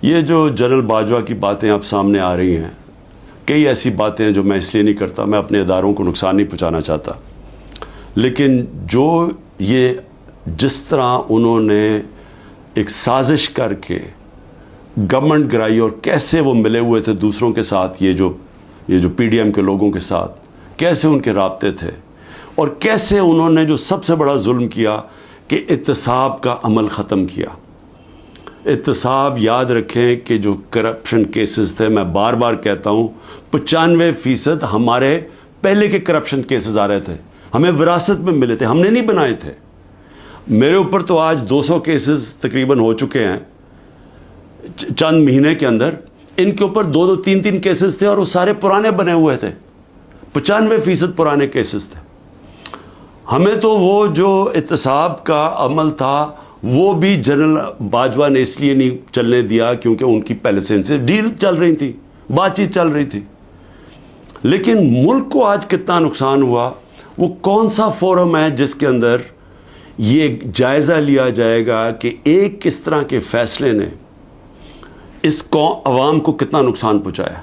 یہ جو جنرل باجوہ کی باتیں اب سامنے آ رہی ہیں، کئی ایسی باتیں ہیں جو میں اس لیے نہیں کرتا، میں اپنے اداروں کو نقصان نہیں پہنچانا چاہتا، لیکن جو یہ جس طرح انہوں نے ایک سازش کر کے گورنمنٹ گرائی اور کیسے وہ ملے ہوئے تھے دوسروں کے ساتھ، یہ جو پی ڈی ایم کے لوگوں کے ساتھ کیسے ان کے رابطے تھے، اور کیسے انہوں نے جو سب سے بڑا ظلم کیا کہ احتساب کا عمل ختم کیا۔ احتساب یاد رکھیں کہ جو کرپشن کیسز تھے، میں بار بار کہتا ہوں 95% ہمارے پہلے کے کرپشن کیسز آ رہے تھے، ہمیں وراثت میں ملے تھے، ہم نے نہیں بنائے تھے۔ میرے اوپر تو آج 200 کیسز تقریباً ہو چکے ہیں چند مہینے کے اندر، ان کے اوپر 2 3 کیسز تھے اور وہ سارے پرانے بنے ہوئے تھے، 95% پرانے کیسز تھے۔ ہمیں تو وہ جو احتساب کا عمل تھا وہ بھی جنرل باجوہ نے اس لیے نہیں چلنے دیا کیونکہ ان کی پہلے سے ان سے ڈیل چل رہی تھی، بات چیت چل رہی تھی۔ لیکن ملک کو آج کتنا نقصان ہوا، وہ کون سا فورم ہے جس کے اندر یہ جائزہ لیا جائے گا کہ ایک کس طرح کے فیصلے نے اس عوام کو کتنا نقصان پہنچایا؟